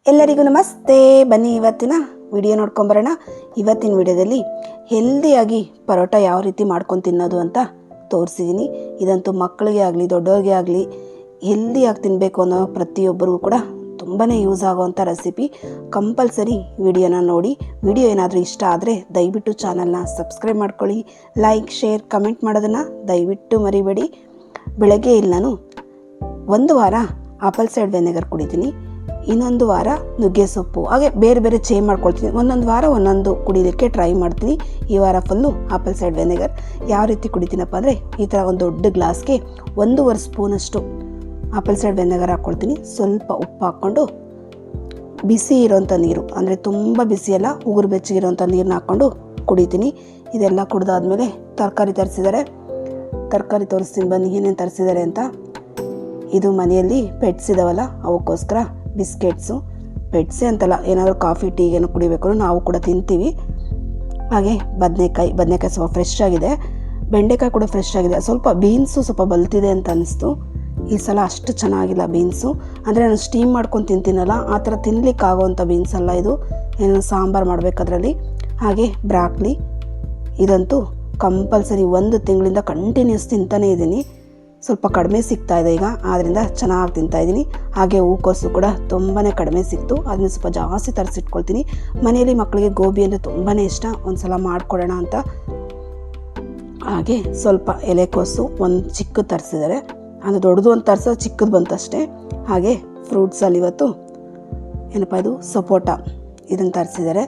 ಎಲ್ಲರಿಗೂ ನಮಸ್ತೆ. ಬನ್ನಿ ಇವತ್ತಿನ ವಿಡಿಯೋ ನೋಡ್ಕೊಂಬರೋಣ. ಇವತ್ತಿನ ವಿಡಿಯೋದಲ್ಲಿ ಹೆಲ್ದಿಯಾಗಿ ಪರೋಟ ಯಾವ ರೀತಿ ಮಾಡ್ಕೊಂಡು ತಿನ್ನೋದು ಅಂತ ತೋರಿಸಿದ್ದೀನಿ. ಇದಂತೂ ಮಕ್ಕಳಿಗೆ ಆಗಲಿ ದೊಡ್ಡವ್ರಿಗೆ ಆಗಲಿ ಹೆಲ್ದಿಯಾಗಿ ತಿನ್ನಬೇಕು ಅನ್ನೋ ಪ್ರತಿಯೊಬ್ಬರಿಗೂ ಕೂಡ ತುಂಬಾ ಯೂಸ್ ಆಗೋವಂಥ ರೆಸಿಪಿ. ಕಂಪಲ್ಸರಿ ವಿಡಿಯೋನ ನೋಡಿ. ವಿಡಿಯೋ ಏನಾದರೂ ಇಷ್ಟ ಆದರೆ ದಯವಿಟ್ಟು ಚಾನಲ್ನ ಸಬ್ಸ್ಕ್ರೈಬ್ ಮಾಡ್ಕೊಳ್ಳಿ. ಲೈಕ್, ಶೇರ್, ಕಮೆಂಟ್ ಮಾಡೋದನ್ನು ದಯವಿಟ್ಟು ಮರಿಬೇಡಿ. ಬೆಳಗ್ಗೆ ಇಲ್ಲಿ ನಾನು ಒಂದು ವಾರ ಆಪಲ್ ಸೈಡ್ ವೆನೆಗರ್ ಕುಡಿತೀನಿ, ಇನ್ನೊಂದು ವಾರ ನುಗ್ಗೆ ಸೊಪ್ಪು, ಹಾಗೆ ಬೇರೆ ಬೇರೆ ಚೇಂಜ್ ಮಾಡ್ಕೊಳ್ತೀನಿ. ಒಂದೊಂದು ವಾರ ಒಂದೊಂದು ಕುಡಿಯೋದಕ್ಕೆ ಟ್ರೈ ಮಾಡ್ತೀನಿ. ಈ ವಾರ ಫುಲ್ಲು ಆಪಲ್ ಸೈಡ್ ವೆನೆಗರ್. ಯಾವ ರೀತಿ ಕುಡಿತೀನಪ್ಪ ಅಂದರೆ, ಈ ಥರ ಒಂದು ದೊಡ್ಡ ಗ್ಲಾಸ್ಗೆ 1.5 ಸ್ಪೂನಷ್ಟು ಆಪಲ್ ಸೈಡ್ ವೆನೆಗರ್ ಹಾಕ್ಕೊಳ್ತೀನಿ. ಸ್ವಲ್ಪ ಉಪ್ಪು ಹಾಕ್ಕೊಂಡು ಬಿಸಿ ಇರೋಂಥ ನೀರು, ಅಂದರೆ ತುಂಬ ಬಿಸಿಯಲ್ಲ, ಉಗುರು ಬೆಚ್ಚಗಿರೋಂಥ ನೀರನ್ನ ಹಾಕ್ಕೊಂಡು ಕುಡಿತೀನಿ. ಇದೆಲ್ಲ ಕುಡ್ದಾದ್ಮೇಲೆ ತರಕಾರಿ ತರಿಸಿದ್ದಾರೆ. ತರಕಾರಿ ತೋರಿಸ್ತೀನಿ ಬನ್ನಿ ಏನೇನು ತರಿಸಿದ್ದಾರೆ ಅಂತ. ಇದು ಮನೆಯಲ್ಲಿ ಪೆಟ್ಸ್ ಇದಾವಲ್ಲ, ಅವಕ್ಕೋಸ್ಕರ ಬಿಸ್ಕೆಟ್ಸು. ಪೆಟ್ಸೇ ಅಂತಲ್ಲ, ಏನಾದರೂ ಕಾಫಿ ಟೀಗೇನೋ ಕುಡಿಬೇಕು ನಾವು ಕೂಡ ತಿಂತೀವಿ. ಹಾಗೆ ಬದನೆಕಾಯಿ ಸ್ವಲ್ಪ ಫ್ರೆಶ್ ಆಗಿದೆ. ಬೆಂಡೆಕಾಯಿ ಕೂಡ ಫ್ರೆಶ್ ಆಗಿದೆ. ಸ್ವಲ್ಪ ಬೀನ್ಸು ಸ್ವಲ್ಪ ಬಲ್ತಿದೆ ಅಂತ ಅನ್ನಿಸ್ತು. ಈ ಸಲ ಅಷ್ಟು ಚೆನ್ನಾಗಿಲ್ಲ ಬೀನ್ಸು. ಅಂದರೆ ನಾನು ಸ್ಟೀಮ್ ಮಾಡ್ಕೊಂಡು ತಿಂತೀನಲ್ಲ, ಆ ಥರ ತಿನ್ಲಿಕ್ಕೆ ಆಗೋವಂಥ ಬೀನ್ಸ್ ಅಲ್ಲ ಇದು. ಏನೋ ಸಾಂಬಾರು ಮಾಡಬೇಕದ್ರಲ್ಲಿ. ಹಾಗೆ ಬ್ರಾಕ್ಲಿ, ಇದಂತೂ ಕಂಪಲ್ಸರಿ 1 ತಿಂಗಳಿಂದ ಕಂಟಿನ್ಯೂಸ್ ತಿಂತಾನೇ ಇದ್ದೀನಿ. ಸ್ವಲ್ಪ ಕಡಿಮೆ ಸಿಗ್ತಾ ಇದೆ ಈಗ, ಆದ್ದರಿಂದ ಚೆನ್ನಾಗಿ ತಿಂತಾಯಿದ್ದೀನಿ. ಹಾಗೆ ಹೂಕೋಸು ಕೂಡ ತುಂಬಾ ಕಡಿಮೆ ಸಿಕ್ತು, ಅದನ್ನ ಸ್ವಲ್ಪ ಜಾಸ್ತಿ ತರಿಸಿಟ್ಕೊಳ್ತೀನಿ. ಮನೆಯಲ್ಲಿ ಮಕ್ಕಳಿಗೆ ಗೋಬಿ ಅಂದರೆ ತುಂಬಾ ಇಷ್ಟ, ಒಂದು ಸಲ ಮಾಡಿಕೊಡೋಣ ಅಂತ. ಹಾಗೆ ಸ್ವಲ್ಪ ಎಲೆಕೋಸು ಒಂದು ಚಿಕ್ಕದು ತರಿಸಿದ್ದಾರೆ. ಅದು ದೊಡ್ಡದು ಒಂದು ತರಿಸೋ, ಚಿಕ್ಕದು ಬಂತಷ್ಟೇ. ಹಾಗೆ ಫ್ರೂಟ್ಸಲ್ಲಿ ಇವತ್ತು ಏನಪ್ಪ ಇದು ಸಪೋಟ, ಇದನ್ನು ತರಿಸಿದ್ದಾರೆ.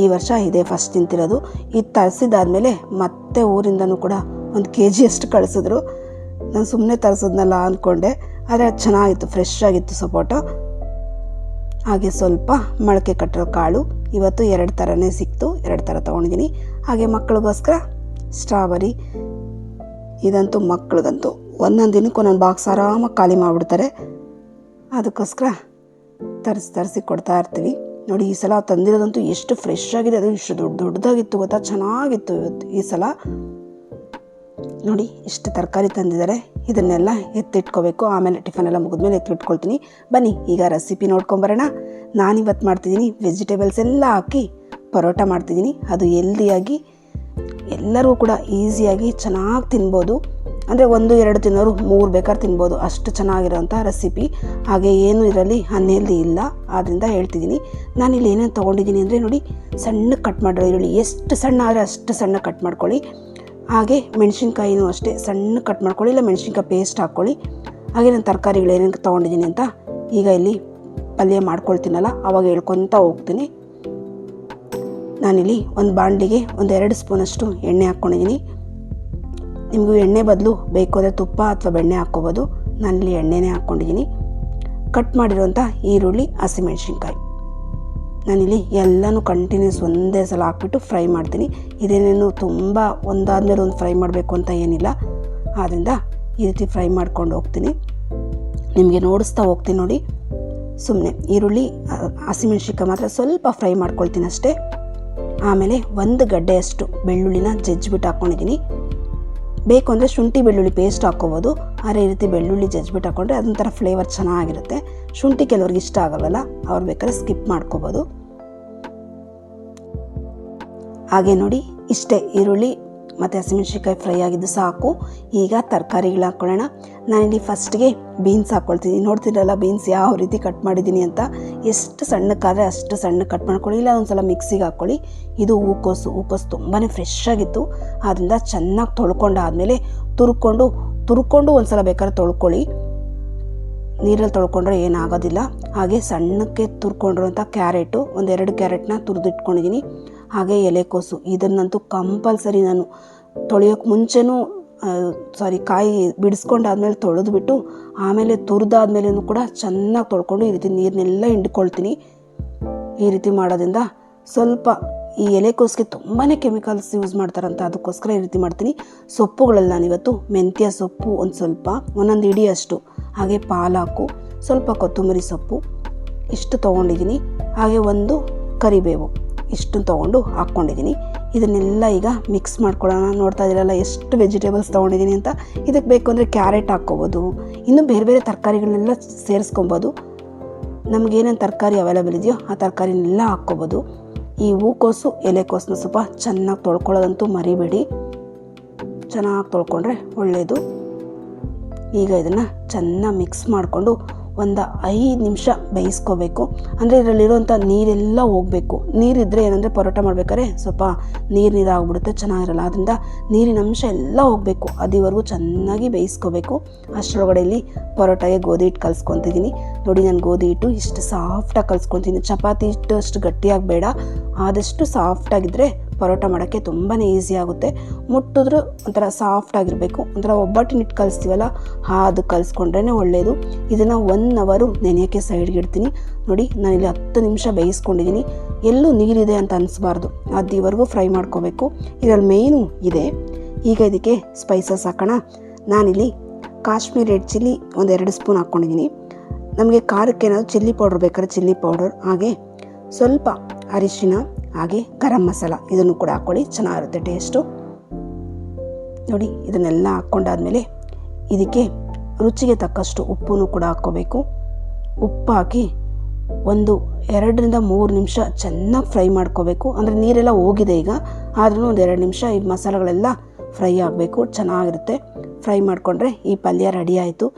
ಈ ವರ್ಷ ಇದೇ ಫಸ್ಟ್ ತಿಂತಿರೋದು. ಇದು ತರಿಸಿದಾದ್ಮೇಲೆ ಮತ್ತೆ ಊರಿಂದನೂ ಕೂಡ 1 kg ಅಷ್ಟು ಕಳಿಸಿದ್ರು. ನಾನು ಸುಮ್ಮನೆ ತರಿಸೋದ್ನಲ್ಲ ಅಂದ್ಕೊಂಡೆ, ಆದರೆ ಅದು ಚೆನ್ನಾಗಿತ್ತು, ಫ್ರೆಶ್ ಆಗಿತ್ತು ಸಪೋಟ. ಹಾಗೆ ಸ್ವಲ್ಪ ಮೊಳಕೆ ಕಟ್ಟಿರೋ ಕಾಳು, ಇವತ್ತು 2 ಥರನೇ ಸಿಕ್ತು, 2 ಥರ ತೊಗೊಂಡಿದ್ದೀನಿ. ಹಾಗೆ ಮಕ್ಕಳಿಗೋಸ್ಕರ ಸ್ಟ್ರಾಬೆರಿ, ಇದಂತೂ ಮಕ್ಕಳಿಗಂತೂ ಒಂದೊಂದು ದಿನಕ್ಕೂ ನನ್ನ ಬಾಕ್ಸ್ ಆರಾಮಾಗಿ ಖಾಲಿ ಮಾಡಿಬಿಡ್ತಾರೆ. ಅದಕ್ಕೋಸ್ಕರ ತರಿಸಿ ಕೊಡ್ತಾ ಇರ್ತೀವಿ. ನೋಡಿ, ಈ ಸಲ ತಂದಿರೋದಂತೂ ಎಷ್ಟು ಫ್ರೆಶ್ ಆಗಿದೆ, ಅದು ಇಷ್ಟು ದೊಡ್ಡದಾಗಿತ್ತು ಗೊತ್ತಾ, ಚೆನ್ನಾಗಿತ್ತು ಇವತ್ತು ಈ ಸಲ. ನೋಡಿ, ಇಷ್ಟು ತರಕಾರಿ ತಂದಿದ್ದಾರೆ. ಇದನ್ನೆಲ್ಲ ಎತ್ತಿಟ್ಕೋಬೇಕು, ಆಮೇಲೆ ಟಿಫನ್ ಎಲ್ಲ ಮುಗಿದ್ಮೇಲೆ ಎತ್ತಿಟ್ಕೊಳ್ತೀನಿ. ಬನ್ನಿ ಈಗ ರೆಸಿಪಿ ನೋಡ್ಕೊಂಬರೋಣ. ನಾನಿವತ್ತು ಮಾಡ್ತಿದ್ದೀನಿ ವೆಜಿಟೇಬಲ್ಸ್ ಎಲ್ಲ ಹಾಕಿ ಪರೋಟ ಮಾಡ್ತಿದ್ದೀನಿ. ಅದು ಹೆಲ್ದಿಯಾಗಿ ಎಲ್ಲರಿಗೂ ಕೂಡ ಈಸಿಯಾಗಿ ಚೆನ್ನಾಗಿ ತಿನ್ಬೋದು. ಅಂದರೆ 1-2 ತಿನ್ನೋರು 3 ಬೇಕಾದ್ರೆ ತಿನ್ಬೋದು, ಅಷ್ಟು ಚೆನ್ನಾಗಿರೋಂಥ ರೆಸಿಪಿ. ಹಾಗೆ ಏನು ಇದರಲ್ಲಿ ಅನ್ಹೆಲ್ದಿ ಇಲ್ಲ, ಆದ್ದರಿಂದ ಹೇಳ್ತಿದ್ದೀನಿ. ನಾನಿಲ್ಲಿ ಏನೇನು ತೊಗೊಂಡಿದ್ದೀನಿ ಅಂದರೆ, ನೋಡಿ, ಸಣ್ಣ ಕಟ್ ಮಾಡಿರೋ ಈರುಳ್ಳಿ, ಎಷ್ಟು ಸಣ್ಣ ಆದರೆ ಅಷ್ಟು ಸಣ್ಣ ಕಟ್ ಮಾಡ್ಕೊಳ್ಳಿ. ಹಾಗೆ ಮೆಣಸಿನ್ಕಾಯಿನೂ ಅಷ್ಟೇ ಸಣ್ಣ ಕಟ್ ಮಾಡ್ಕೊಳ್ಳಿ, ಇಲ್ಲ ಮೆಣಸಿನ್ಕಾಯಿ ಪೇಸ್ಟ್ ಹಾಕ್ಕೊಳ್ಳಿ. ಹಾಗೆ ನಾನು ತರಕಾರಿಗಳು ಏನೇನು ತೊಗೊಂಡಿದ್ದೀನಿ ಅಂತ ಈಗ ಇಲ್ಲಿ ಪಲ್ಯ ಮಾಡ್ಕೊಳ್ತೀನಲ್ಲ, ಆವಾಗ ಹೇಳ್ಕೊತ ಹೋಗ್ತೀನಿ. ನಾನಿಲ್ಲಿ ಒಂದು ಬಾಣಲಿಗೆ 1-2 ಸ್ಪೂನಷ್ಟು ಎಣ್ಣೆ ಹಾಕ್ಕೊಂಡಿದ್ದೀನಿ. ನಿಮಗೂ ಎಣ್ಣೆ ಬದಲು ಬೇಕು ಅಂದರೆ ತುಪ್ಪ ಅಥವಾ ಬೆಣ್ಣೆ ಹಾಕ್ಕೋಬೋದು. ನಾನಿಲ್ಲಿ ಎಣ್ಣೆನೇ ಹಾಕ್ಕೊಂಡಿದ್ದೀನಿ. ಕಟ್ ಮಾಡಿರೋಂಥ ಈರುಳ್ಳಿ, ಹಸಿಮೆಣಸಿನ್ಕಾಯಿ, ನಾನಿಲ್ಲಿ ಎಲ್ಲನೂ ಕಂಟಿನ್ಯೂಸ್ ಒಂದೇ ಸಲ ಹಾಕ್ಬಿಟ್ಟು ಫ್ರೈ ಮಾಡ್ತೀನಿ. ಇದೇನೇನು ತುಂಬ ಒಂದಾದ್ಮೇಲೆ ಒಂದು ಫ್ರೈ ಮಾಡಬೇಕು ಅಂತ ಏನಿಲ್ಲ, ಆದ್ದರಿಂದ ಈ ರೀತಿ ಫ್ರೈ ಮಾಡ್ಕೊಂಡು ಹೋಗ್ತೀನಿ. ನಿಮಗೆ ನೋಡಿಸ್ತಾ ಹೋಗ್ತೀನಿ ನೋಡಿ. ಸುಮ್ಮನೆ ಈರುಳ್ಳಿ, ಹಸಿಮೆಣಸಿನ್ಕಾಯಿ ಮಾತ್ರ ಸ್ವಲ್ಪ ಫ್ರೈ ಮಾಡ್ಕೊಳ್ತೀನಿ ಅಷ್ಟೇ. ಆಮೇಲೆ 1 ಗಡ್ಡೆಯಷ್ಟು ಬೆಳ್ಳುಳ್ಳಿನ ಜಜ್ಜಿಬಿಟ್ಟು ಹಾಕ್ಕೊಂಡಿದ್ದೀನಿ. ಬೇಕು ಅಂದರೆ ಶುಂಠಿ ಬೆಳ್ಳುಳ್ಳಿ ಪೇಸ್ಟ್ ಹಾಕ್ಕೋಬೋದು, ಆದರೆ ಈ ರೀತಿ ಬೆಳ್ಳುಳ್ಳಿ ಜಜ್ಜಿಬಿಟ್ಟು ಹಾಕ್ಕೊಂಡ್ರೆ ಅದೊಂಥರ ಫ್ಲೇವರ್ ಚೆನ್ನಾಗಿರುತ್ತೆ. ಶುಂಠಿ ಕೆಲವ್ರಿಗೆ ಇಷ್ಟ ಆಗಲ್ವಲ್ಲ, ಅವ್ರು ಬೇಕಾದ್ರೆ ಸ್ಕಿಪ್ ಮಾಡ್ಕೋಬೋದು. ಹಾಗೆ ನೋಡಿ, ಇಷ್ಟೇ ಈರುಳ್ಳಿ ಮತ್ತು ಹಸಿಮೆಣಸಿನ್ಕಾಯಿ ಫ್ರೈ ಆಗಿದ್ದು ಸಾಕು. ಈಗ ತರಕಾರಿಗಳು ಹಾಕ್ಕೊಳ್ಳೋಣ. ನಾನಿಲ್ಲಿ ಫಸ್ಟ್ಗೆ ಬೀನ್ಸ್ ಹಾಕ್ಕೊಳ್ತೀನಿ. ನೋಡ್ತಿರಲ್ಲ ಬೀನ್ಸ್ ಯಾವ ರೀತಿ ಕಟ್ ಮಾಡಿದ್ದೀನಿ ಅಂತ. ಎಷ್ಟು ಸಣ್ಣಕ್ಕಾದರೆ ಅಷ್ಟು ಸಣ್ಣ ಕಟ್ ಮಾಡ್ಕೊಳ್ಳಿ, ಇಲ್ಲ ಒಂದು ಸಲ ಮಿಕ್ಸಿಗೆ ಹಾಕ್ಕೊಳ್ಳಿ. ಇದು ಹೂಕೋಸು ತುಂಬಾ ಫ್ರೆಶ್ ಆಗಿತ್ತು, ಆದ್ದರಿಂದ ಚೆನ್ನಾಗಿ ತೊಳ್ಕೊಂಡಾದಮೇಲೆ ತುರ್ಕೊಂಡು ಒಂದು ಸಲ ಬೇಕಾದ್ರೆ ತೊಳ್ಕೊಳ್ಳಿ. ನೀರಲ್ಲಿ ತೊಳ್ಕೊಂಡ್ರೆ ಏನಾಗೋದಿಲ್ಲ. ಹಾಗೆ ಸಣ್ಣಕ್ಕೆ ತುರ್ಕೊಂಡಿರೋಂಥ ಕ್ಯಾರೆಟು, 1-2 ಕ್ಯಾರೆಟ್ನ ತುರಿದಿಟ್ಕೊಂಡಿದ್ದೀನಿ. ಹಾಗೆ ಎಲೆಕೋಸು, ಇದನ್ನಂತೂ ಕಂಪಲ್ಸರಿ ನಾನು ತೊಳೆಯೋಕ್ಕೆ ಮುಂಚೆನೂ ಕಾಯಿ ಬಿಡಿಸ್ಕೊಂಡಾದ್ಮೇಲೆ ತೊಳೆದ್ಬಿಟ್ಟು ಆಮೇಲೆ ತುರಿದಾದ್ಮೇಲೂ ಕೂಡ ಚೆನ್ನಾಗಿ ತೊಳ್ಕೊಂಡು ಈ ರೀತಿ ನೀರನ್ನೆಲ್ಲ ಹಿಂಡ್ಕೊಳ್ತೀನಿ. ಈ ರೀತಿ ಮಾಡೋದ್ರಿಂದ ಸ್ವಲ್ಪ ಈ ಎಲೆಕೋಸಿಗೆ ತುಂಬಾ ಕೆಮಿಕಲ್ಸ್ ಯೂಸ್ ಮಾಡ್ತಾರಂತ, ಅದಕ್ಕೋಸ್ಕರ ಈ ರೀತಿ ಮಾಡ್ತೀನಿ. ಸೊಪ್ಪುಗಳಲ್ಲಿ ನಾನಿವತ್ತು ಮೆಂತ್ಯ ಸೊಪ್ಪು ಒಂದು ಸ್ವಲ್ಪ, 1 ಹಿಡಿಯಷ್ಟು, ಹಾಗೆ ಪಾಲಾಕು, ಸ್ವಲ್ಪ ಕೊತ್ತಂಬರಿ ಸೊಪ್ಪು ಇಷ್ಟು ತೊಗೊಂಡಿದ್ದೀನಿ. ಹಾಗೆ 1 ಕರಿಬೇವು, ಇಷ್ಟು ತೊಗೊಂಡು ಹಾಕ್ಕೊಂಡಿದ್ದೀನಿ. ಇದನ್ನೆಲ್ಲ ಈಗ ಮಿಕ್ಸ್ ಮಾಡ್ಕೊಳ್ಳೋಣ. ನೋಡ್ತಾ ಇದ್ದೀರಲ್ಲ ಎಷ್ಟು ವೆಜಿಟೇಬಲ್ಸ್ ತೊಗೊಂಡಿದ್ದೀನಿ ಅಂತ. ಇದಕ್ಕೆ ಬೇಕು ಅಂದರೆ ಕ್ಯಾರೆಟ್ ಹಾಕ್ಕೋಬೋದು, ಇನ್ನೂ ಬೇರೆ ಬೇರೆ ತರಕಾರಿಗಳನ್ನೆಲ್ಲ ಸೇರಿಸ್ಕೊಬೋದು. ನಮಗೇನೇನು ತರಕಾರಿ ಅವೈಲೇಬಲ್ ಇದೆಯೋ ಆ ತರಕಾರಿನೆಲ್ಲ ಹಾಕ್ಕೋಬೋದು. ಈ ಹೂಕೋಸು ಎಲೆಕೋಸನ್ನ ಸ್ವಲ್ಪ ಚೆನ್ನಾಗಿ ತೊಳ್ಕೊಳ್ಳೋದಂತೂ ಮರಿಬೇಡಿ. ಚೆನ್ನಾಗಿ ತೊಳ್ಕೊಂಡ್ರೆ ಒಳ್ಳೆಯದು. ಈಗ ಇದನ್ನು ಚೆನ್ನಾಗಿ ಮಿಕ್ಸ್ ಮಾಡಿಕೊಂಡು ಒಂದು 5 ನಿಮಿಷ ಬೇಯಿಸ್ಕೋಬೇಕು. ಅಂದರೆ ಇದರಲ್ಲಿರುವಂಥ ನೀರೆಲ್ಲ ಹೋಗಬೇಕು. ನೀರಿದ್ದರೆ ಏನಂದರೆ ಪರೋಟ ಮಾಡ್ಬೇಕಾದ್ರೆ ಸ್ವಲ್ಪ ನೀರಾಗ್ಬಿಡುತ್ತೆ, ಚೆನ್ನಾಗಿರಲ್ಲ. ಅದರಿಂದ ನೀರಿನ ಅಂಶ ಎಲ್ಲ ಹೋಗಬೇಕು. ಅದಿವರೆಗೂ ಚೆನ್ನಾಗಿ ಬೇಯಿಸ್ಕೋಬೇಕು. ಅಷ್ಟರೊಳಗಡೆ ಇಲ್ಲಿ ಪರೋಟಾಗೆ ಗೋಧಿ ಹಿಟ್ಟು ಕಲಿಸ್ಕೊತಿದ್ದೀನಿ. ನೋಡಿ, ನಾನು ಗೋಧಿ ಹಿಟ್ಟು ಇಷ್ಟು ಸಾಫ್ಟಾಗಿ ಕಲಿಸ್ಕೊತೀನಿ. ಚಪಾತಿ ಹಿಟ್ಟು ಅಷ್ಟು ಗಟ್ಟಿಯಾಗಿ ಬೇಡ, ಆದಷ್ಟು ಸಾಫ್ಟಾಗಿದ್ದರೆ ಪರೋಟ ಮಾಡೋಕ್ಕೆ ತುಂಬಾ ಈಸಿ ಆಗುತ್ತೆ. ಮುಟ್ಟಿದ್ರೂ ಒಂಥರ ಸಾಫ್ಟಾಗಿರಬೇಕು. ಒಂಥರ ಒಬ್ಬಟ್ಟಿನ ಹಿಟ್ಟು ಕಲಿಸ್ತೀವಲ್ಲ ಅದು ಕಲಿಸ್ಕೊಂಡ್ರೇ ಒಳ್ಳೆಯದು. ಇದನ್ನು 1 ಅವರ್ ನೆನೆಯೋಕ್ಕೆ ಸೈಡ್ಗೆ ಇಡ್ತೀನಿ. ನೋಡಿ, ನಾನಿಲ್ಲಿ 10 ನಿಮಿಷ ಬೇಯಿಸ್ಕೊಂಡಿದ್ದೀನಿ. ಎಲ್ಲೂ ನೀರಿದೆ ಅಂತ ಅನಿಸ್ಬಾರ್ದು. ಅದಿವರೆಗೂ ಫ್ರೈ ಮಾಡ್ಕೋಬೇಕು. ಇದರಲ್ಲಿ ಮೇನು ಇದೆ. ಈಗ ಇದಕ್ಕೆ ಸ್ಪೈಸಸ್ ಹಾಕೋಣ. ನಾನಿಲ್ಲಿ ಕಾಶ್ಮೀರಿ ರೆಡ್ ಚಿಲ್ಲಿ 1-2 ಸ್ಪೂನ್ ಹಾಕ್ಕೊಂಡಿದ್ದೀನಿ. ನಮಗೆ ಖಾರಕ್ಕೆ ಏನಾದರೂ ಚಿಲ್ಲಿ ಪೌಡ್ರ್ ಬೇಕಾದ್ರೆ ಚಿಲ್ಲಿ ಪೌಡರ್, ಹಾಗೆ ಸ್ವಲ್ಪ ಅರಿಶಿನ, ಹಾಗೆ ಗರಂ ಮಸಾಲ ಇದನ್ನು ಕೂಡ ಹಾಕ್ಕೊಳ್ಳಿ, ಚೆನ್ನಾಗಿರುತ್ತೆ ಟೇಸ್ಟು. ನೋಡಿ, ಇದನ್ನೆಲ್ಲ ಹಾಕ್ಕೊಂಡಾದ್ಮೇಲೆ ಇದಕ್ಕೆ ರುಚಿಗೆ ತಕ್ಕಷ್ಟು ಉಪ್ಪನ್ನು ಕೂಡ ಹಾಕ್ಕೋಬೇಕು. ಉಪ್ಪು ಹಾಕಿ 2-3 ನಿಮಿಷ ಚೆನ್ನಾಗಿ ಫ್ರೈ ಮಾಡ್ಕೋಬೇಕು. ಅಂದರೆ ನೀರೆಲ್ಲ ಹೋಗಿದೆ ಈಗ, ಆದ್ರೂ 1-2 ನಿಮಿಷ ಈ ಮಸಾಲೆಗಳೆಲ್ಲ ಫ್ರೈ ಆಗಬೇಕು, ಚೆನ್ನಾಗಿರುತ್ತೆ. ಫ್ರೈ ಮಾಡಿಕೊಂಡ್ರೆ ಈ ಪಲ್ಯ ರೆಡಿ ಆಯಿತು.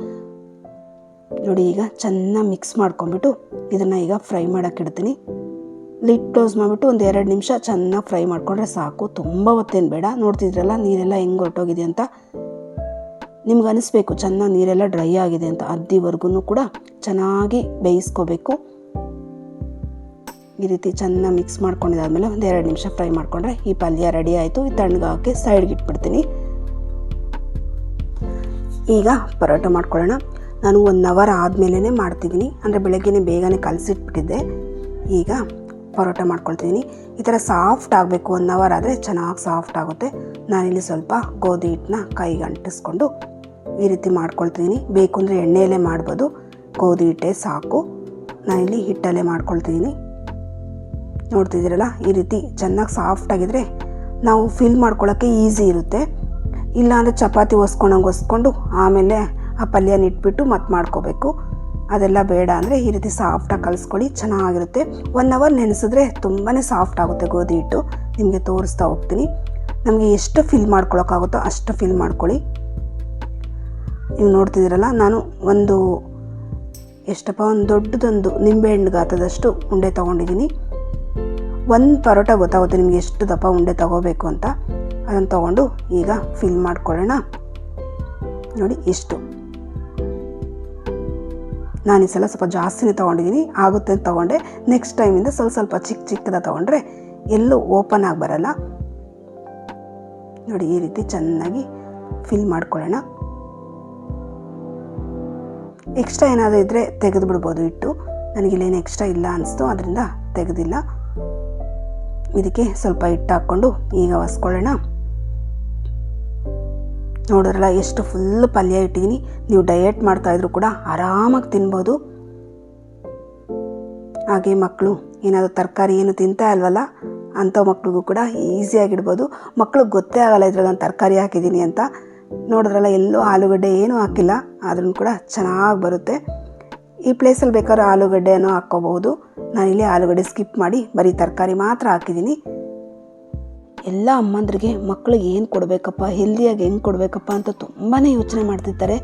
ನೋಡಿ, ಈಗ ಚೆನ್ನಾಗಿ ಮಿಕ್ಸ್ ಮಾಡ್ಕೊಂಬಿಟ್ಟು ಇದನ್ನು ಈಗ ಫ್ರೈ ಮಾಡೋಕ್ಕೆ ಇಡ್ತೀನಿ. ಲಿಡ್ ಕ್ಲೋಸ್ ಮಾಡಿಬಿಟ್ಟು 1-2 ನಿಮಿಷ ಚೆನ್ನಾಗಿ ಫ್ರೈ ಮಾಡಿಕೊಂಡ್ರೆ ಸಾಕು. ತುಂಬ ಹೊತ್ತೇನು ಬೇಡ. ನೋಡ್ತಿದ್ರಲ್ಲ ನೀರೆಲ್ಲ ಹೆಂಗೆ ಹೊರಟೋಗಿದೆ ಅಂತ. ನಿಮ್ಗೆ ಅನಿಸ್ಬೇಕು ಚೆನ್ನಾಗಿ ನೀರೆಲ್ಲ ಡ್ರೈ ಆಗಿದೆ ಅಂತ. ಅದಿವರೆಗೂ ಕೂಡ ಚೆನ್ನಾಗಿ ಬೇಯಿಸ್ಕೋಬೇಕು. ಈ ರೀತಿ ಚೆನ್ನಾಗಿ ಮಿಕ್ಸ್ ಮಾಡ್ಕೊಂಡಿದ್ದಾದ್ಮೇಲೆ 1-2 ನಿಮಿಷ ಫ್ರೈ ಮಾಡಿಕೊಂಡ್ರೆ ಈ ಪಲ್ಯ ರೆಡಿ ಆಯಿತು. ಈ ತಣ್ಣಗಾಕೆ ಸೈಡ್ಗೆ ಇಟ್ಬಿಡ್ತೀನಿ. ಈಗ ಪರೋಟ ಮಾಡ್ಕೊಳ್ಳೋಣ. ನಾನು 1 ಅವರ್ ಆದಮೇಲೆ ಮಾಡ್ತಿದ್ದೀನಿ. ಅಂದರೆ ಬೆಳಗ್ಗೆನೇ ಬೇಗನೆ ಕಲಸಿಟ್ಬಿಟ್ಟಿದ್ದೆ. ಈಗ ಪರೋಟ ಮಾಡ್ಕೊಳ್ತಿದ್ದೀನಿ. ಈ ಥರ ಸಾಫ್ಟ್ ಆಗಬೇಕು. 1 ಅವರ್ ಆದರೆ ಚೆನ್ನಾಗಿ ಸಾಫ್ಟ್ ಆಗುತ್ತೆ. ನಾನಿಲ್ಲಿ ಸ್ವಲ್ಪ ಗೋಧಿ ಹಿಟ್ಟನ್ನ ಕೈಗೆ ಅಂಟಿಸ್ಕೊಂಡು ಈ ರೀತಿ ಮಾಡ್ಕೊಳ್ತಿದ್ದೀನಿ. ಬೇಕು ಅಂದರೆ ಎಣ್ಣೆಯಲ್ಲೇ ಮಾಡ್ಬೋದು, ಗೋಧಿ ಹಿಟ್ಟೇ ಸಾಕು. ನಾನಿಲ್ಲಿ ಹಿಟ್ಟಲ್ಲೇ ಮಾಡ್ಕೊಳ್ತಿದ್ದೀನಿ. ನೋಡ್ತಿದ್ದೀರಲ್ಲ, ಈ ರೀತಿ ಚೆನ್ನಾಗಿ ಸಾಫ್ಟಾಗಿದ್ದರೆ ನಾವು ಫಿಲ್ ಮಾಡ್ಕೊಳ್ಳೋಕ್ಕೆ ಈಸಿ ಇರುತ್ತೆ. ಇಲ್ಲಾಂದರೆ ಚಪಾತಿ ಒಸ್ಕೊಂಡು ಆಮೇಲೆ ಆ ಪಲ್ಯನ ಇಟ್ಬಿಟ್ಟು ಮತ್ತೆ ಮಾಡ್ಕೋಬೇಕು. ಅದೆಲ್ಲ ಬೇಡ. ಅಂದರೆ ಈ ರೀತಿ ಸಾಫ್ಟಾಗಿ ಕಲಿಸ್ಕೊಳ್ಳಿ, ಚೆನ್ನಾಗಿರುತ್ತೆ. 1 ಅವರ್ ನೆನೆಸಿದ್ರೆ ತುಂಬಾ ಸಾಫ್ಟ್ ಆಗುತ್ತೆ ಗೋಧಿ ಹಿಟ್ಟು. ನಿಮಗೆ ತೋರಿಸ್ತಾ ಹೋಗ್ತೀನಿ. ನಮಗೆ ಎಷ್ಟು ಫಿಲ್ ಮಾಡ್ಕೊಳ್ಳೋಕ್ಕಾಗುತ್ತೋ ಅಷ್ಟು ಫಿಲ್ ಮಾಡ್ಕೊಳ್ಳಿ. ನೀವು ನೋಡ್ತಿದ್ದೀರಲ್ಲ, ನಾನು ಒಂದು ದೊಡ್ಡದೊಂದು ನಿಂಬೆಹಣ್ಣು ಗಾತ್ರದಷ್ಟು ಉಂಡೆ ತೊಗೊಂಡಿದ್ದೀನಿ. 1 ಪರೋಟ ಗೊತ್ತಾಗುತ್ತೆ ನಿಮಗೆ ಎಷ್ಟು ದಪ್ಪ ಉಂಡೆ ತೊಗೋಬೇಕು ಅಂತ. ಅದನ್ನು ತೊಗೊಂಡು ಈಗ ಫಿಲ್ ಮಾಡ್ಕೊಳ್ಳೋಣ. ನೋಡಿ, ಇಷ್ಟು. ನಾನು ಈ ಸಲ ಸ್ವಲ್ಪ ಜಾಸ್ತಿನೇ ತೊಗೊಂಡಿದ್ದೀನಿ, ಆಗುತ್ತೆ ಅಂತ ತೊಗೊಂಡೆ. ನೆಕ್ಸ್ಟ್ ಟೈಮಿಂದ ಸ್ವಲ್ಪ ಚಿಕ್ಕದ ತೊಗೊಂಡ್ರೆ ಎಲ್ಲೂ ಓಪನ್ ಆಗಿ ಬರಲ್ಲ. ನೋಡಿ, ಈ ರೀತಿ ಚೆನ್ನಾಗಿ ಫಿಲ್ ಮಾಡ್ಕೊಳ್ಳೋಣ. ಎಕ್ಸ್ಟ್ರಾ ಏನಾದರೂ ಇದ್ದರೆ ತೆಗೆದು ಬಿಡ್ಬೋದು ಹಿಟ್ಟು. ನನಗಿಲ್ಲೇನು ಎಕ್ಸ್ಟ್ರಾ ಇಲ್ಲ ಅನಿಸ್ತು, ಅದರಿಂದ ತೆಗೆದಿಲ್ಲ. ಇದಕ್ಕೆ ಸ್ವಲ್ಪ ಹಿಟ್ಟು ಹಾಕ್ಕೊಂಡು ಈಗ ಒಸ್ಕೊಳ್ಳೋಣ. ನೋಡಿದ್ರಲ್ಲ, ಎಷ್ಟು ಫುಲ್ ಪಲ್ಯ ಇಟ್ಟಿದ್ದೀನಿ. ನೀವು ಡಯಟ್ ಮಾಡ್ತಾಯಿದ್ರು ಕೂಡ ಆರಾಮಾಗಿ ತಿನ್ಬೋದು. ಹಾಗೆ ಮಕ್ಕಳು ಏನಾದರೂ ತರಕಾರಿ ಏನು ತಿಂತಾ ಇಲ್ವಲ್ಲ ಅಂಥ ಮಕ್ಳಿಗೂ ಕೂಡ ಈಸಿಯಾಗಿಡ್ಬೋದು. ಮಕ್ಳಿಗೆ ಗೊತ್ತೇ ಆಗಲ್ಲ ಇದ್ರಲ್ಲಿ ನಾನು ತರಕಾರಿ ಹಾಕಿದ್ದೀನಿ ಅಂತ. ನೋಡಿದ್ರಲ್ಲ, ಎಲ್ಲೂ ಆಲೂಗಡ್ಡೆ ಏನೂ ಹಾಕಿಲ್ಲ, ಆದ್ರೂ ಕೂಡ ಚೆನ್ನಾಗಿ ಬರುತ್ತೆ. ಈ ಪ್ಲೇಸಲ್ಲಿ ಬೇಕಾದ್ರೆ ಆಲೂಗಡ್ಡೆನೂ ಹಾಕ್ಕೋಬಹುದು. ನಾನಿಲ್ಲಿ ಆಲೂಗಡ್ಡೆ ಸ್ಕಿಪ್ ಮಾಡಿ ಬರೀ ತರಕಾರಿ ಮಾತ್ರ ಹಾಕಿದ್ದೀನಿ. ಎಲ್ಲ ಅಮ್ಮಂದ್ರಿಗೆ ಮಕ್ಕಳಿಗೆ ಏನು ಕೊಡಬೇಕಪ್ಪ, ಹೆಲ್ದಿಯಾಗಿ ಹೆಂಗೆ ಕೊಡಬೇಕಪ್ಪ ಅಂತ ತುಂಬಾ ಯೋಚನೆ ಮಾಡ್ತಿರ್ತಾರೆ.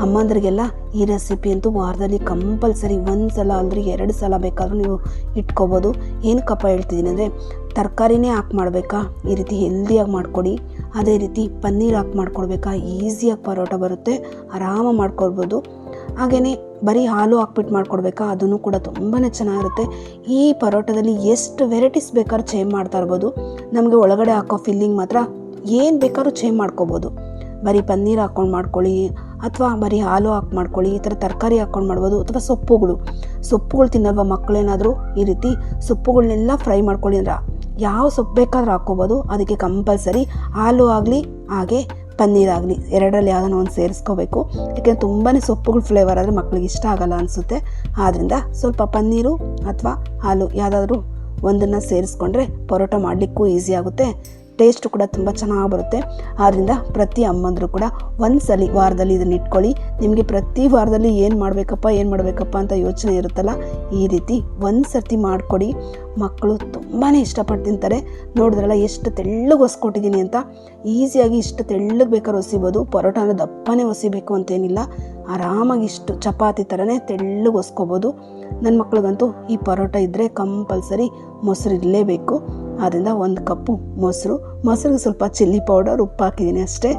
ಅಮ್ಮಂದ್ರಿಗೆಲ್ಲ ಈ ರೆಸಿಪಿ ಅಂತೂ ವಾರದಲ್ಲಿ ಕಂಪಲ್ಸರಿ 1 ಸಲ ಅಂದರೆ 2 ಸಲ ಬೇಕಾದರೂ ನೀವು ಇಟ್ಕೋಬೋದು. ಏನಕ್ಕಪ್ಪ ಹೇಳ್ತಿದ್ದೀನಿ ಅಂದರೆ, ತರಕಾರಿನೇ ಹಾಕಿ ಮಾಡಬೇಕಾ, ಈ ರೀತಿ ಹೆಲ್ದಿಯಾಗಿ ಮಾಡಿಕೊಡಿ. ಅದೇ ರೀತಿ ಪನ್ನೀರ್ ಹಾಕಿ ಮಾಡ್ಕೊಡ್ಬೇಕಾ, ಈಸಿಯಾಗಿ ಪರೋಟ ಬರುತ್ತೆ, ಆರಾಮಾಗಿ ಮಾಡ್ಕೊಳ್ಬೋದು. ಹಾಗೆಯೇ ಬರೀ ಹಾಲು ಹಾಕ್ಬಿಟ್ಟು ಮಾಡ್ಕೊಡ್ಬೇಕಾ, ಅದನ್ನು ಕೂಡ ತುಂಬಾ ಚೆನ್ನಾಗಿರುತ್ತೆ. ಈ ಪರೋಟದಲ್ಲಿ ಎಷ್ಟು ವೆರೈಟೀಸ್ ಬೇಕಾದ್ರೂ ಚೇಂಜ್ ಮಾಡ್ತಾ ಇರ್ಬೋದು. ನಮಗೆ ಒಳಗಡೆ ಹಾಕೋ ಫಿಲ್ಲಿಂಗ್ ಮಾತ್ರ ಏನು ಬೇಕಾದ್ರೂ ಚೇಂಜ್ ಮಾಡ್ಕೋಬೋದು. ಬರೀ ಪನ್ನೀರ್ ಹಾಕ್ಕೊಂಡು ಮಾಡ್ಕೊಳ್ಳಿ, ಅಥವಾ ಬರೀ ಹಾಲು ಹಾಕಿ ಮಾಡ್ಕೊಳ್ಳಿ, ಈ ಥರ ತರಕಾರಿ ಹಾಕ್ಕೊಂಡು ಮಾಡ್ಬೋದು. ಅಥವಾ ಸೊಪ್ಪುಗಳು ತಿನ್ನಲ್ವ ಮಕ್ಕಳೇನಾದರೂ, ಈ ರೀತಿ ಸೊಪ್ಪುಗಳನ್ನೆಲ್ಲ ಫ್ರೈ ಮಾಡ್ಕೊಳ್ಳಿ. ಅಂದ್ರೆ ಯಾವ ಸೊಪ್ಪು ಬೇಕಾದ್ರೂ ಹಾಕ್ಕೋಬೋದು. ಅದಕ್ಕೆ ಕಂಪಲ್ಸರಿ ಹಾಲು ಆಗಲಿ ಹಾಗೆ ಪನ್ನೀರ್ ಆಗಲಿ ಎರಡರಲ್ಲಿ ಯಾವುದನ್ನು ಒಂದು ಸೇರಿಸ್ಕೋಬೇಕು. ಯಾಕೆಂದರೆ ತುಂಬಾ ಸೊಪ್ಪುಗಳ ಫ್ಲೇವರ್ ಆದರೆ ಮಕ್ಕಳಿಗೆ ಇಷ್ಟ ಆಗಲ್ಲ ಅನಿಸುತ್ತೆ. ಆದ್ದರಿಂದ ಸ್ವಲ್ಪ ಪನ್ನೀರು ಅಥವಾ ಹಾಲು ಯಾವುದಾದ್ರೂ ಒಂದನ್ನು ಸೇರಿಸ್ಕೊಂಡ್ರೆ ಪರೋಟ ಮಾಡಲಿಕ್ಕೂ ಈಸಿ ಆಗುತ್ತೆ, ಟೇಸ್ಟ್ ಕೂಡ ತುಂಬ ಚೆನ್ನಾಗಿ ಬರುತ್ತೆ. ಆದ್ದರಿಂದ ಪ್ರತಿ ಅಮ್ಮಂದರು ಕೂಡ ಒಂದ್ಸಲಿ ವಾರದಲ್ಲಿ ಇದನ್ನ ಇಟ್ಕೊಳ್ಳಿ. ನಿಮಗೆ ಪ್ರತಿ ವಾರದಲ್ಲಿ ಏನು ಮಾಡಬೇಕಪ್ಪ ಅಂತ ಯೋಚನೆ ಇರುತ್ತಲ್ಲ, ಈ ರೀತಿ ಒಂದು ಸರ್ತಿ ಮಾಡಿಕೊಡಿ. ಮಕ್ಕಳು ತುಂಬಾ ಇಷ್ಟಪಟ್ಟು ತಿಂತಾರೆ. ನೋಡಿದ್ರಲ್ಲ ಎಷ್ಟು ತೆಳ್ಳಗೆ ಹೊಸ್ಕೊಟ್ಟಿದ್ದೀನಿ ಅಂತ. ಈಸಿಯಾಗಿ ಇಷ್ಟು ತೆಳ್ಳಗೆ ಬೇಕಾದ್ರೆ ಹೊಸಿಬೋದು. ಪರೋಟಾನ ದಪ್ಪನೇ ಹೊಸಿಬೇಕು ಅಂತೇನಿಲ್ಲ, ಆರಾಮಾಗಿ ಇಷ್ಟು ಚಪಾತಿ ಥರನೇ ತೆಳ್ಳಗೆ ಹೊಸ್ಕೋಬೋದು. ನನ್ನ ಮಕ್ಳಿಗಂತೂ ಈ ಪರೋಟ ಇದ್ದರೆ ಕಂಪಲ್ಸರಿ ಮೊಸರು ಇರಲೇಬೇಕು. ಆದ್ದರಿಂದ 1 ಕಪ್ಪು ಮೊಸರಿಗೆ ಸ್ವಲ್ಪ ಚಿಲ್ಲಿ ಪೌಡರ್, ಉಪ್ಪು ಹಾಕಿದ್ದೀನಿ ಅಷ್ಟೇ.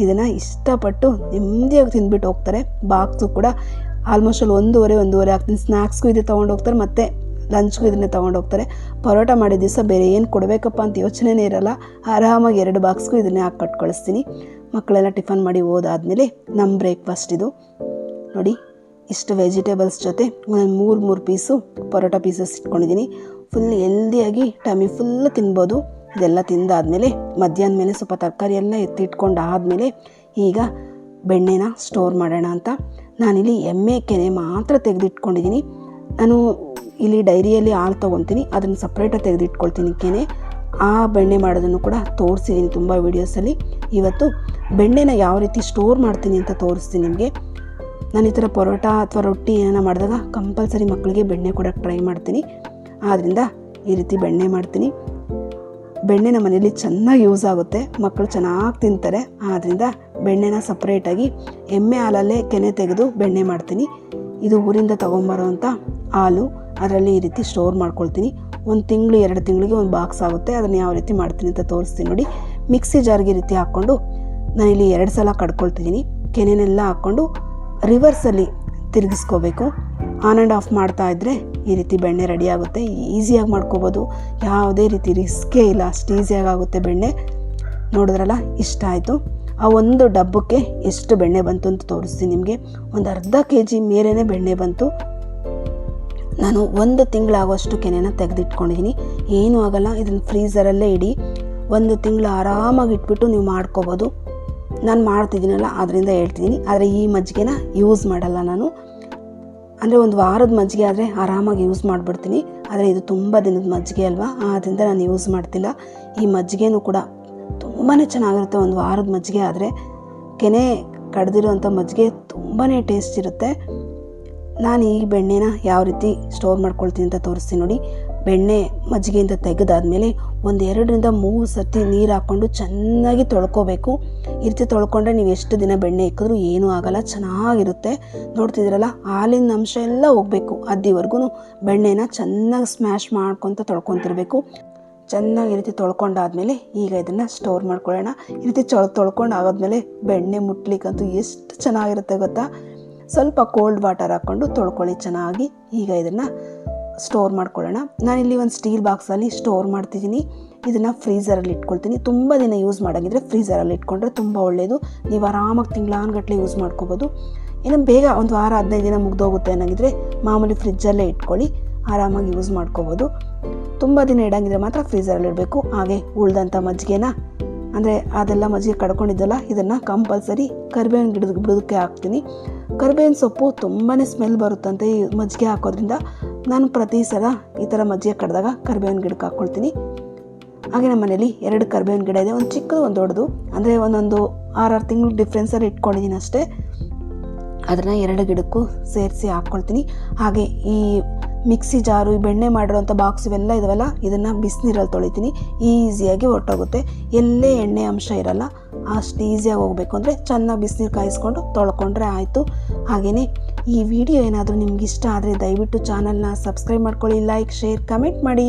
ಇದನ್ನು ಇಷ್ಟಪಟ್ಟು ನೆಮ್ಮದಿಯಾಗಿ ತಿಂದ್ಬಿಟ್ಟು ಹೋಗ್ತಾರೆ. ಬಾಕ್ಸು ಕೂಡ ಆಲ್ಮೋಸ್ಟ್ ಅಲ್ಲಿ 1:30 ಹಾಕ್ತೀನಿ. ಸ್ನ್ಯಾಕ್ಸ್ಗೂ ಇದು ತೊಗೊಂಡು ಹೋಗ್ತಾರೆ, ಮತ್ತು ಲಂಚ್ಗೂ ಇದನ್ನೇ ತೊಗೊಂಡು ಹೋಗ್ತಾರೆ. ಪರೋಟ ಮಾಡಿದ ದಿವಸ ಬೇರೆ ಏನು ಕೊಡಬೇಕಪ್ಪ ಅಂತ ಯೋಚನೆನೇ ಇರಲ್ಲ. ಆರಾಮಾಗಿ 2 ಬಾಕ್ಸ್ಗೂ ಇದನ್ನೇ ಹಾಕಿ ಕಟ್ಟು ಕಳಿಸ್ತೀನಿ. ಮಕ್ಕಳೆಲ್ಲ ಟಿಫನ್ ಮಾಡಿ ಹೋದಾದ್ಮೇಲೆ ನಮ್ಮ ಬ್ರೇಕ್ಫಾಸ್ಟ್ ಇದು ನೋಡಿ. ಇಷ್ಟು ವೆಜಿಟೇಬಲ್ಸ್ ಜೊತೆ ಒಂದು 3 ಪೀಸು ಪರೋಟ ಪೀಸಸ್ ಇಟ್ಕೊಂಡಿದ್ದೀನಿ. ಫುಲ್ ಹೆಲ್ದಿಯಾಗಿ ಟಮಿ ಫುಲ್ ತಿನ್ಬೋದು. ಇದೆಲ್ಲ ತಿಂದಾದಮೇಲೆ ಮಧ್ಯಾಹ್ನ ಮೇಲೆ ಸ್ವಲ್ಪ ತರಕಾರಿ ಎಲ್ಲ ಎತ್ತಿಟ್ಕೊಂಡು ಆದಮೇಲೆ ಈಗ ಬೆಣ್ಣೆನ ಸ್ಟೋರ್ ಮಾಡೋಣ ಅಂತ ನಾನಿಲ್ಲಿ ಎಮ್ಮೆ ಕೆನೆ ಮಾತ್ರ ತೆಗೆದಿಟ್ಕೊಂಡಿದ್ದೀನಿ. ನಾನು ಇಲ್ಲಿ ಡೈರಿಯಲ್ಲಿ ಹಾಲು ತೊಗೊತೀನಿ, ಅದನ್ನು ಸಪ್ರೇಟಾಗಿ ತೆಗೆದಿಟ್ಕೊಳ್ತೀನಿ ಕೆನೆ. ಆ ಬೆಣ್ಣೆ ಮಾಡೋದನ್ನು ಕೂಡ ತೋರಿಸಿದ್ದೀನಿ ತುಂಬ ವೀಡಿಯೋಸಲ್ಲಿ. ಇವತ್ತು ಬೆಣ್ಣೆನ ಯಾವ ರೀತಿ ಸ್ಟೋರ್ ಮಾಡ್ತೀನಿ ಅಂತ ತೋರಿಸ್ತೀನಿ ನಿಮಗೆ. ನಾನು ಈ ಥರ ಪರೋಟ ಅಥವಾ ರೊಟ್ಟಿ ಏನಾರ ಮಾಡಿದಾಗ ಕಂಪಲ್ಸರಿ ಮಕ್ಕಳಿಗೆ ಬೆಣ್ಣೆ ಕೊಡೋಕ್ಕೆ ಟ್ರೈ ಮಾಡ್ತೀನಿ. ಆದ್ದರಿಂದ ಈ ರೀತಿ ಬೆಣ್ಣೆ ಮಾಡ್ತೀನಿ. ಬೆಣ್ಣೆ ನಮ್ಮ ಮನೇಲಿ ಚೆನ್ನಾಗಿ ಯೂಸ್ ಆಗುತ್ತೆ, ಮಕ್ಕಳು ಚೆನ್ನಾಗಿ ತಿಂತಾರೆ. ಆದ್ದರಿಂದ ಬೆಣ್ಣೆನ ಸಪ್ರೇಟಾಗಿ ಎಮ್ಮೆ ಹಾಲಲ್ಲೇ ಕೆನೆ ತೆಗೆದು ಬೆಣ್ಣೆ ಮಾಡ್ತೀನಿ. ಇದು ಊರಿಂದ ತೊಗೊಂಬರೋವಂಥ ಹಾಲು, ಅದರಲ್ಲಿ ಈ ರೀತಿ ಸ್ಟೋರ್ ಮಾಡ್ಕೊಳ್ತೀನಿ. 1 ತಿಂಗಳು 2 ತಿಂಗಳಿಗೆ ಒಂದು ಬಾಕ್ಸ್ ಆಗುತ್ತೆ. ಅದನ್ನು ಯಾವ ರೀತಿ ಮಾಡ್ತೀನಿ ಅಂತ ತೋರಿಸ್ತೀನಿ ನೋಡಿ. ಮಿಕ್ಸಿ ಜಾರ್ಗೆ ಈ ರೀತಿ ಹಾಕ್ಕೊಂಡು ನಾನಿಲ್ಲಿ 2 ಸಲ ಕಡ್ಕೊಳ್ತಿದ್ದೀನಿ. ಕೆನೆನೆಲ್ಲ ಹಾಕ್ಕೊಂಡು ರಿವರ್ಸಲ್ಲಿ ತಿರುಗಿಸ್ಕೋಬೇಕು. ಆನ್ ಆ್ಯಂಡ್ ಆಫ್ ಮಾಡ್ತಾ ಇದ್ದರೆ ಈ ರೀತಿ ಬೆಣ್ಣೆ ರೆಡಿ ಆಗುತ್ತೆ. ಈಸಿಯಾಗಿ ಮಾಡ್ಕೋಬೋದು, ಯಾವುದೇ ರೀತಿ ರಿಸ್ಕೇ ಇಲ್ಲ, ಅಷ್ಟು ಈಸಿಯಾಗಿ ಆಗುತ್ತೆ ಬೆಣ್ಣೆ. ನೋಡಿದ್ರಲ್ಲ, ಇಷ್ಟ ಆಯಿತು. ಆ ಒಂದು ಡಬ್ಬಕ್ಕೆ ಎಷ್ಟು ಬೆಣ್ಣೆ ಬಂತು ಅಂತ ತೋರಿಸ್ತೀನಿ ನಿಮಗೆ. ಒಂದು ಅರ್ಧ kg ಮೇಲೇ ಬೆಣ್ಣೆ ಬಂತು. ನಾನು 1 ತಿಂಗಳಾಗುವಷ್ಟು ಕೆನೆನ ತೆಗೆದಿಟ್ಕೊಂಡಿದ್ದೀನಿ. ಏನೂ ಆಗಲ್ಲ, ಇದನ್ನು ಫ್ರೀಝರಲ್ಲೇ ಇಡಿ. 1 ತಿಂಗಳು ಆರಾಮಾಗಿ ಇಟ್ಬಿಟ್ಟು ನೀವು ಮಾಡ್ಕೋಬೋದು. ನಾನು ಮಾಡ್ತಿದ್ದೀನಲ್ಲ ಅದರಿಂದ ಹೇಳ್ತಿದ್ದೀನಿ. ಆದರೆ ಈ ಮಜ್ಜಿಗೆನ ಯೂಸ್ ಮಾಡಲ್ಲ ನಾನು. ಅಂದರೆ 1 ವಾರದ ಮಜ್ಜಿಗೆ ಆದರೆ ಆರಾಮಾಗಿ ಯೂಸ್ ಮಾಡಿಬಿಡ್ತೀನಿ. ಆದರೆ ಇದು ತುಂಬ ದಿನದ ಮಜ್ಜಿಗೆ ಅಲ್ವಾ, ಆದ್ದರಿಂದ ನಾನು ಯೂಸ್ ಮಾಡ್ತಿಲ್ಲ. ಈ ಮಜ್ಜಿಗೆನೂ ಕೂಡ ತುಂಬಾ ಚೆನ್ನಾಗಿರುತ್ತೆ. 1 ವಾರದ ಮಜ್ಜಿಗೆ ಆದರೆ ಕೆನೆ ಕಡ್ದಿರೋಂಥ ಮಜ್ಜಿಗೆ ತುಂಬಾ ಟೇಸ್ಟ್ ಇರುತ್ತೆ. ನಾನು ಈ ಬೆಣ್ಣೆನ ಯಾವ ರೀತಿ ಸ್ಟೋರ್ ಮಾಡ್ಕೊಳ್ತೀನಿ ಅಂತ ತೋರಿಸ್ತೀನಿ ನೋಡಿ. ಬೆಣ್ಣೆ ಮಜ್ಜಿಗೆಯಿಂದ ತೆಗೆದಾದ್ಮೇಲೆ 1-2 ರಿಂದ 3 ಸರ್ತಿ ನೀರು ಹಾಕ್ಕೊಂಡು ಚೆನ್ನಾಗಿ ತೊಳ್ಕೊಬೇಕು. ಈ ರೀತಿ ತೊಳ್ಕೊಂಡ್ರೆ ನೀವು ಎಷ್ಟು ದಿನ ಬೆಣ್ಣೆ ಇಕ್ಕಿದ್ರೂ ಏನೂ ಆಗಲ್ಲ, ಚೆನ್ನಾಗಿರುತ್ತೆ. ನೋಡ್ತಿದ್ದೀರಲ್ಲ, ಹಾಲಿನ ಅಂಶ ಎಲ್ಲ ಹೋಗಬೇಕು. ಅದಿವರೆಗೂ ಬೆಣ್ಣೆನ ಚೆನ್ನಾಗಿ ಸ್ಮ್ಯಾಶ್ ಮಾಡ್ಕೊತ ತೊಳ್ಕೊತಿರ್ಬೇಕು. ಚೆನ್ನಾಗಿ ಈ ರೀತಿ ತೊಳ್ಕೊಂಡಾದ್ಮೇಲೆ ಈಗ ಇದನ್ನು ಸ್ಟೋರ್ ಮಾಡ್ಕೊಳ್ಳೋಣ. ಈ ರೀತಿ ತೊಳ್ಕೊಂಡು ಆಗೋದ್ಮೇಲೆ ಬೆಣ್ಣೆ ಮುಟ್ಲಿಕ್ಕಂತೂ ಎಷ್ಟು ಚೆನ್ನಾಗಿರುತ್ತೆ ಗೊತ್ತಾ. ಸ್ವಲ್ಪ ಕೋಲ್ಡ್ ವಾಟರ್ ಹಾಕ್ಕೊಂಡು ತೊಳ್ಕೊಳ್ಳಿ ಚೆನ್ನಾಗಿ. ಈಗ ಇದನ್ನು ಸ್ಟೋರ್ ಮಾಡ್ಕೊಳ್ಳೋಣ. ನಾನಿಲ್ಲಿ ಒಂದು ಸ್ಟೀಲ್ ಬಾಕ್ಸಲ್ಲಿ ಸ್ಟೋರ್ ಮಾಡ್ತಿದ್ದೀನಿ. ಇದನ್ನು ಫ್ರೀಝರಲ್ಲಿ ಇಟ್ಕೊಳ್ತೀನಿ. ತುಂಬ ದಿನ ಯೂಸ್ ಮಾಡೋಂಗಿದ್ರೆ ಫ್ರೀಝರಲ್ಲಿ ಇಟ್ಕೊಂಡ್ರೆ ತುಂಬ ಒಳ್ಳೆಯದು. ನೀವು ಆರಾಮಾಗಿ ತಿಂಗಳಾನ್ಗಟ್ಟಲೆ ಯೂಸ್ ಮಾಡ್ಕೋಬೋದು. ಇನ್ನು ಬೇಗ 1 ವಾರ 15 ದಿನ ಮುಗ್ದೋಗುತ್ತೆ ಅನ್ನೋಂಗಿದ್ರೆ ಮಾಮೂಲಿ ಫ್ರಿಜ್ಜಲ್ಲೇ ಇಟ್ಕೊಳ್ಳಿ, ಆರಾಮಾಗಿ ಯೂಸ್ ಮಾಡ್ಕೋಬೋದು. ತುಂಬ ದಿನ ಇಡೋಂಗಿದ್ರೆ ಮಾತ್ರ ಫ್ರೀಝರಲ್ಲಿ ಇಡಬೇಕು. ಹಾಗೆ ಉಳ್ದಂಥ ಮಜ್ಜಿಗೆನ, ಅಂದರೆ ಅದೆಲ್ಲ ಮಜ್ಜಿಗೆ ಕಡ್ಕೊಂಡಿದ್ದಲ್ಲ, ಇದನ್ನು ಕಂಪಲ್ಸರಿ ಕರಿಬೇವಿನ ಬುಡಕ್ಕೆ ಹಾಕ್ತೀನಿ. ಕರಿಬೇವಿನ ಸೊಪ್ಪು ತುಂಬಾ ಸ್ಮೆಲ್ ಬರುತ್ತಂತೆ ಈ ಮಜ್ಜಿಗೆ ಹಾಕೋದ್ರಿಂದ. ನಾನು ಪ್ರತಿ ಸಲ ಈ ಥರ ಮಜ್ಜಿಗೆ ಕಡ್ದಾಗ ಕರಿಬೇವಿನ ಗಿಡಕ್ಕೆ ಹಾಕ್ಕೊಳ್ತೀನಿ. ಹಾಗೆ ನಮ್ಮ ಮನೇಲಿ 2 ಕರಿಬೇವಿನ ಗಿಡ ಇದೆ, ಒಂದು ಚಿಕ್ಕದು ಒಂದು ದೊಡ್ಡದು. ಅಂದರೆ ಒಂದೊಂದು 6 ತಿಂಗಳು ಡಿಫ್ರೆನ್ಸಲ್ಲಿ ಇಟ್ಕೊಂಡಿದ್ದೀನಿ ಅಷ್ಟೇ. ಅದನ್ನು 2 ಗಿಡಕ್ಕೂ ಸೇರಿಸಿ ಹಾಕ್ಕೊಳ್ತೀನಿ. ಹಾಗೆ ಈ ಮಿಕ್ಸಿ ಜಾರು, ಈ ಬೆಣ್ಣೆ ಮಾಡಿರೋಂಥ ಬಾಕ್ಸ್ ಇವೆಲ್ಲ ಇದಾವಲ್ಲ, ಇದನ್ನು ಬಿಸಿನೀರಲ್ಲಿ ತೊಳಿತೀನಿ. ಈಸಿಯಾಗಿ ಹೊರಟೋಗುತ್ತೆ, ಎಲ್ಲೇ ಎಣ್ಣೆ ಅಂಶ ಇರಲ್ಲ. ಅಷ್ಟು ಈಸಿಯಾಗಿ ಹೋಗಬೇಕು ಅಂದರೆ ಚೆನ್ನಾಗಿ ಬಿಸಿನೀರು ಕಾಯಿಸ್ಕೊಂಡು ತೊಳ್ಕೊಂಡ್ರೆ ಆಯಿತು. ಹಾಗೆಯೇ ಈ ವಿಡಿಯೋ ಏನಾದರೂ ನಿಮ್ಗೆ ಇಷ್ಟ ಆದರೆ ದಯವಿಟ್ಟು ಚಾನಲ್ನ ಸಬ್ಸ್ಕ್ರೈಬ್ ಮಾಡ್ಕೊಳ್ಳಿ, ಲೈಕ್, ಶೇರ್, ಕಮೆಂಟ್ ಮಾಡಿ.